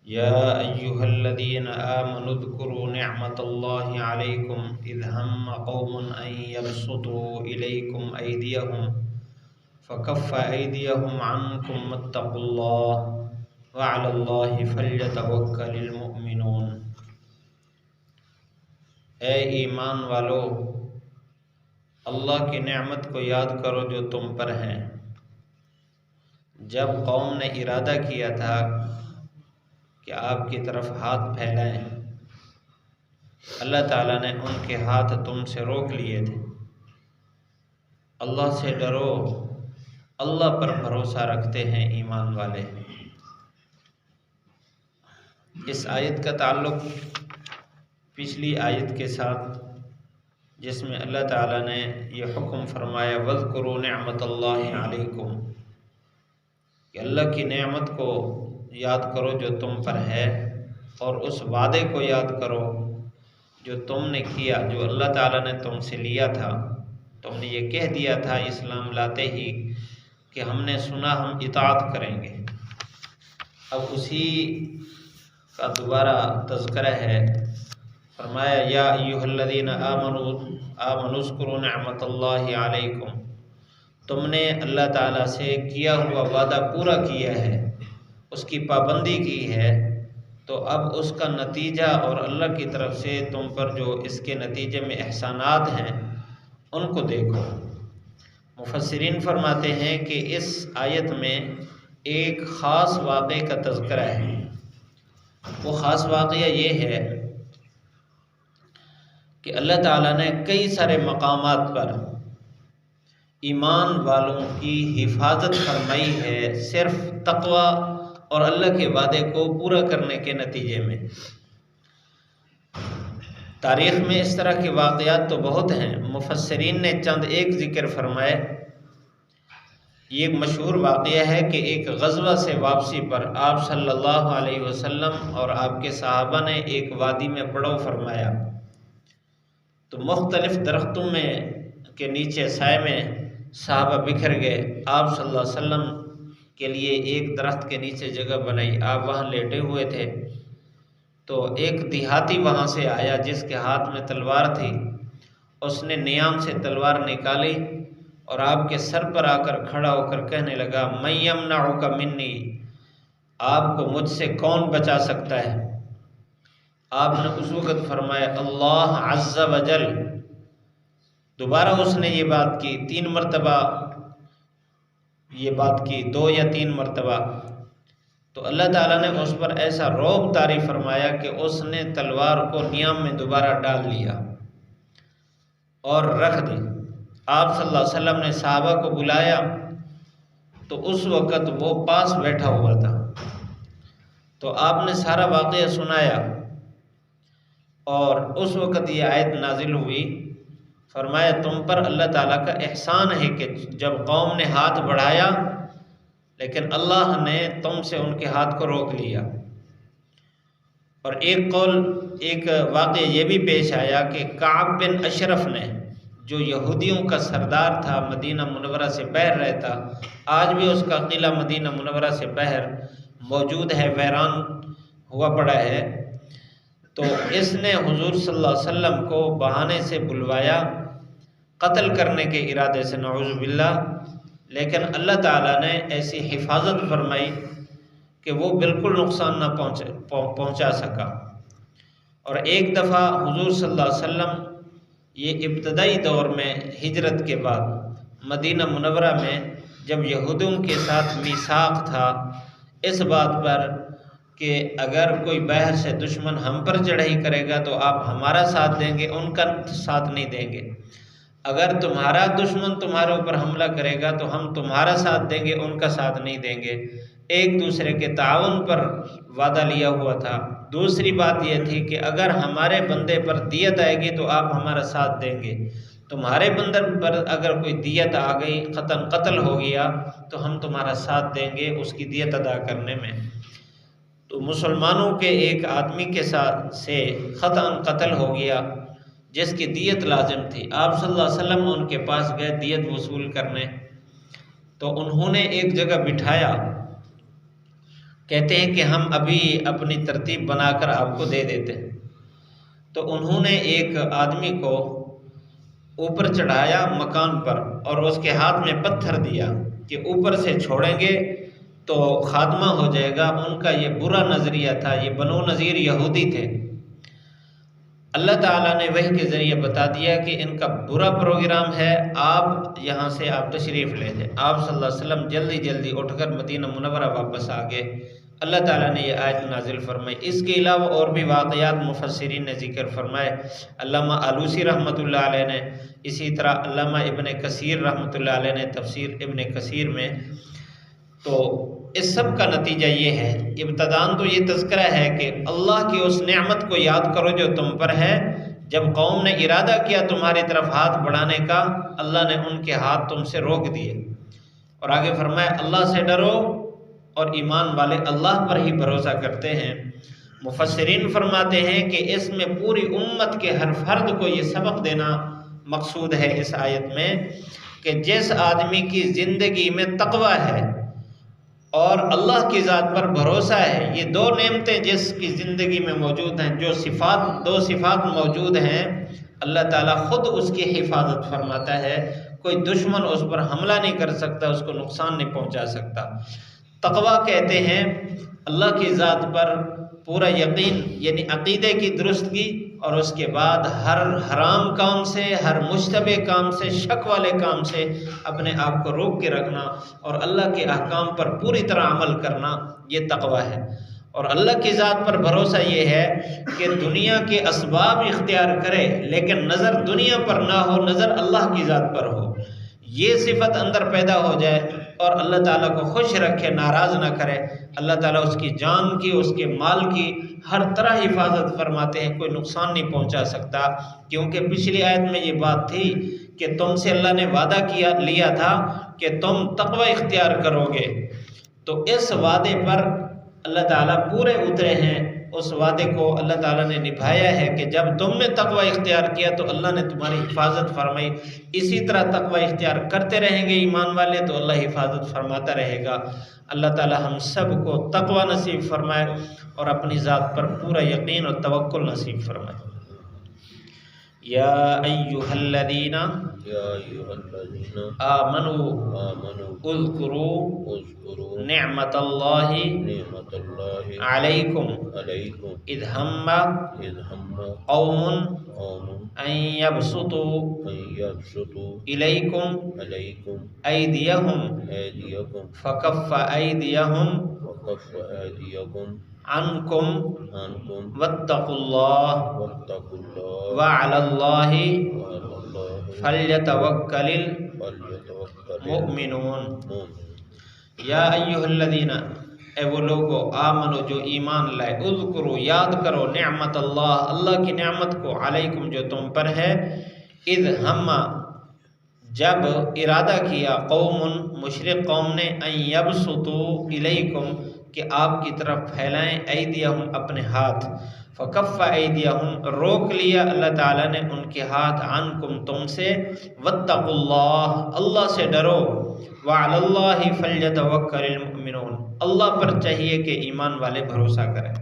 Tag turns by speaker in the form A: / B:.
A: يا أيها الذين آمنوا اذكروا نعمة الله عليكم إذ هم قوم أن يبسطوا إليكم أيديهم فكف أيديهم عنكم واتقوا الله وعلى الله فليتوكل المؤمنون۔ اے ایمان والو، اللہ کی نعمت کو یاد کرو جو تم پر ہے۔ جب قوم نے ارادہ کیا تھا کہ آپ کی طرف ہاتھ پھیلائیں، اللہ تعالیٰ نے ان کے ہاتھ تم سے روک لیے تھے۔ اللہ سے ڈرو، اللہ پر بھروسہ رکھتے ہیں ایمان والے۔ اس آیت کا تعلق پچھلی آیت کے ساتھ، جس میں اللہ تعالیٰ نے یہ حکم فرمایا وَاذْكُرُوا نِعْمَةَ اللَّهِ عَلَيْكُمْ، کہ اللہ کی نعمت کو یاد کرو جو تم پر ہے، اور اس وعدے کو یاد کرو جو تم نے کیا، جو اللہ تعالیٰ نے تم سے لیا تھا۔ تم نے یہ کہہ دیا تھا اسلام لاتے ہی کہ ہم نے سنا، ہم اطاعت کریں گے۔ اب اسی کا دوبارہ تذکرہ ہے۔ فرمایا یا ایھا الذین آمنوا اذکروا نعمت اللہ علیکم، تم نے اللہ تعالیٰ سے کیا ہوا وعدہ پورا کیا ہے، اس کی پابندی کی ہے، تو اب اس کا نتیجہ اور اللہ کی طرف سے تم پر جو اس کے نتیجے میں احسانات ہیں ان کو دیکھو۔ مفسرین فرماتے ہیں کہ اس آیت میں ایک خاص واقعے کا تذکرہ ہے۔ وہ خاص واقعہ یہ ہے کہ اللہ تعالیٰ نے کئی سارے مقامات پر ایمان والوں کی حفاظت فرمائی ہے، صرف تقوی اور اللہ کے وعدے کو پورا کرنے کے نتیجے میں۔ تاریخ میں اس طرح کے واقعات تو بہت ہیں، مفسرین نے چند ایک ذکر فرمائے۔ یہ ایک مشہور واقعہ ہے کہ ایک غزوہ سے واپسی پر آپ صلی اللہ علیہ وسلم اور آپ کے صحابہ نے ایک وادی میں پڑاؤ فرمایا، تو مختلف درختوں میں کے نیچے سائے میں صحابہ بکھر گئے۔ آپ صلی اللہ علیہ وسلم کے لیے ایک درخت کے نیچے جگہ بنائی، آپ وہاں لیٹے ہوئے تھے، تو ایک دیہاتی وہاں سے آیا جس کے ہاتھ میں تلوار تھی۔ اس نے نیام سے تلوار نکالی اور آپ کے سر پر آ کر کھڑا ہو کر کہنے لگا من یمنعک منی، آپ کو مجھ سے کون بچا سکتا ہے؟ آپ نے اس وقت فرمایا اللہ عز وجل۔ دوبارہ اس نے یہ بات کی، 3 مرتبہ یہ بات کی، 2 یا 3 مرتبہ، تو اللہ تعالیٰ نے اس پر ایسا رعب طاری فرمایا کہ اس نے تلوار کو نیام میں دوبارہ ڈال لیا اور رکھ دی۔ آپ صلی اللہ علیہ وسلم نے صحابہ کو بلایا تو اس وقت وہ پاس بیٹھا ہوا تھا، تو آپ نے سارا واقعہ سنایا، اور اس وقت یہ آیت نازل ہوئی۔ فرمایا تم پر اللہ تعالیٰ کا احسان ہے کہ جب قوم نے ہاتھ بڑھایا لیکن اللہ نے تم سے ان کے ہاتھ کو روک لیا۔ اور ایک واقعہ یہ بھی پیش آیا کہ کعب بن اشرف نے، جو یہودیوں کا سردار تھا، مدینہ منورہ سے باہر رہتا، آج بھی اس کا قلعہ مدینہ منورہ سے باہر موجود ہے، ویران ہوا پڑا ہے، تو اس نے حضور صلی اللہ علیہ وسلم کو بہانے سے بلوایا قتل کرنے کے ارادے سے، نعوذ باللہ، لیکن اللہ تعالیٰ نے ایسی حفاظت فرمائی کہ وہ بالکل نقصان نہ پہنچا سکا۔ اور ایک دفعہ حضور صلی اللہ علیہ وسلم یہ ابتدائی دور میں ہجرت کے بعد مدینہ منورہ میں جب یہودیوں کے ساتھ میثاق تھا اس بات پر کہ اگر کوئی باہر سے دشمن ہم پر چڑھائی کرے گا تو آپ ہمارا ساتھ دیں گے، ان کا ساتھ نہیں دیں گے، اگر تمہارا دشمن تمہارے اوپر حملہ کرے گا تو ہم تمہارا ساتھ دیں گے، ان کا ساتھ نہیں دیں گے۔ ایک دوسرے کے تعاون پر وعدہ لیا ہوا تھا۔ دوسری بات یہ تھی کہ اگر ہمارے بندے پر دیت آئے گی تو آپ ہمارا ساتھ دیں گے، تمہارے بندے پر اگر کوئی دیت آ گئی، قتل ہو گیا، تو ہم تمہارا ساتھ دیں گے اس کی دیت ادا کرنے میں۔ تو مسلمانوں کے ایک آدمی کے ساتھ سے قتل ہو گیا جس کی دیت لازم تھی۔ آپ صلی اللہ علیہ وسلم ان کے پاس گئے دیت وصول کرنے، تو انہوں نے ایک جگہ بٹھایا کہتے ہیں کہ ہم ابھی اپنی ترتیب بنا کر آپ کو دے دیتے ہیں۔ تو انہوں نے ایک آدمی کو اوپر چڑھایا مکان پر اور اس کے ہاتھ میں پتھر دیا کہ اوپر سے چھوڑیں گے تو خاتمہ ہو جائے گا۔ ان کا یہ برا نظریہ تھا، یہ بنو نذیر یہودی تھے۔ اللہ تعالیٰ نے وحی کے ذریعے بتا دیا کہ ان کا برا پروگرام ہے، آپ یہاں سے آپ تشریف لے جائیں۔ آپ صلی اللہ علیہ وسلم جلدی جلدی اٹھ کر مدینہ منورہ واپس آ گئے۔ اللہ تعالیٰ نے یہ آیت نازل فرمائی۔ اس کے علاوہ اور بھی واقعات مفسرین نے ذکر فرمائے۔ علامہ آلوسی رحمۃ اللہ علیہ نے، اسی طرح علامہ ابن کثیر رحمۃ اللہ علیہ نے تفسیر ابن کثیر میں۔ تو اس سب کا نتیجہ یہ ہے، ابتداً تو یہ تذکرہ ہے کہ اللہ کی اس نعمت کو یاد کرو جو تم پر ہے۔ جب قوم نے ارادہ کیا تمہاری طرف ہاتھ بڑھانے کا، اللہ نے ان کے ہاتھ تم سے روک دیے، اور آگے فرمایا اللہ سے ڈرو، اور ایمان والے اللہ پر ہی بھروسہ کرتے ہیں۔ مفسرین فرماتے ہیں کہ اس میں پوری امت کے ہر فرد کو یہ سبق دینا مقصود ہے اس آیت میں کہ جس آدمی کی زندگی میں تقوی ہے اور اللہ کی ذات پر بھروسہ ہے، یہ دو نعمتیں جس کی زندگی میں موجود ہیں، جو دو صفات موجود ہیں، اللہ تعالیٰ خود اس کی حفاظت فرماتا ہے۔ کوئی دشمن اس پر حملہ نہیں کر سکتا، اس کو نقصان نہیں پہنچا سکتا۔ تقویٰ کہتے ہیں اللہ کی ذات پر پورا یقین، یعنی عقیدے کی درستگی، اور اس کے بعد ہر حرام کام سے، ہر مشتبہ کام سے، شک والے کام سے اپنے آپ کو روک کے رکھنا اور اللہ کے احکام پر پوری طرح عمل کرنا، یہ تقویٰ ہے۔ اور اللہ کی ذات پر بھروسہ یہ ہے کہ دنیا کے اسباب اختیار کرے لیکن نظر دنیا پر نہ ہو، نظر اللہ کی ذات پر ہو۔ یہ صفت اندر پیدا ہو جائے اور اللہ تعالیٰ کو خوش رکھے، ناراض نہ کرے۔ اللہ تعالیٰ اس کی جان کی، اس کے مال کی ہر طرح حفاظت فرماتے ہیں، کوئی نقصان نہیں پہنچا سکتا، کیونکہ پچھلی آیت میں یہ بات تھی کہ تم سے اللہ نے وعدہ لیا تھا کہ تم تقوی اختیار کرو گے۔ تو اس وعدے پر اللہ تعالیٰ پورے اترے ہیں، اس وعدے کو اللہ تعالیٰ نے نبھایا ہے کہ جب تم نے تقوی اختیار کیا تو اللہ نے تمہاری حفاظت فرمائی۔ اسی طرح تقوی اختیار کرتے رہیں گے ایمان والے تو اللہ حفاظت فرماتا رہے گا۔ اللہ تعالیٰ ہم سب کو تقوی نصیب فرمائے اور اپنی ذات پر پورا یقین اور توکل نصیب فرمائے۔ یا ایھا الذین آمنوا اذکروا نعمت اللہ علیکم اذ ہم قوم ان یبسطوا الیکم ایدیہم فکف ایدیہم عنکم واتقوا اللہ وعلی اللہ فلیتوکل المؤمنون۔ یا ایھا الذین، اے وہ لوگو، آمنو جو ایمان لائے، اذکرو یاد کرو، نعمت اللہ اللہ کی نعمت کو، علیکم جو تم پر ہے، اذ ہم جب ارادہ کیا، قوم مشرک قوم نے، ان یبسطوا الیکم کہ آپ کی طرف پھیلائیں، ایدیہم اپنے ہاتھ، فکف ایدیہم روک لیا اللہ تعالیٰ نے ان کے ہاتھ، عنکم تم سے، واتقوا اللہ اللہ سے ڈرو، وعلی اللہ فلیتوکل المؤمنون اللہ پر چاہیے کہ ایمان والے بھروسہ کریں۔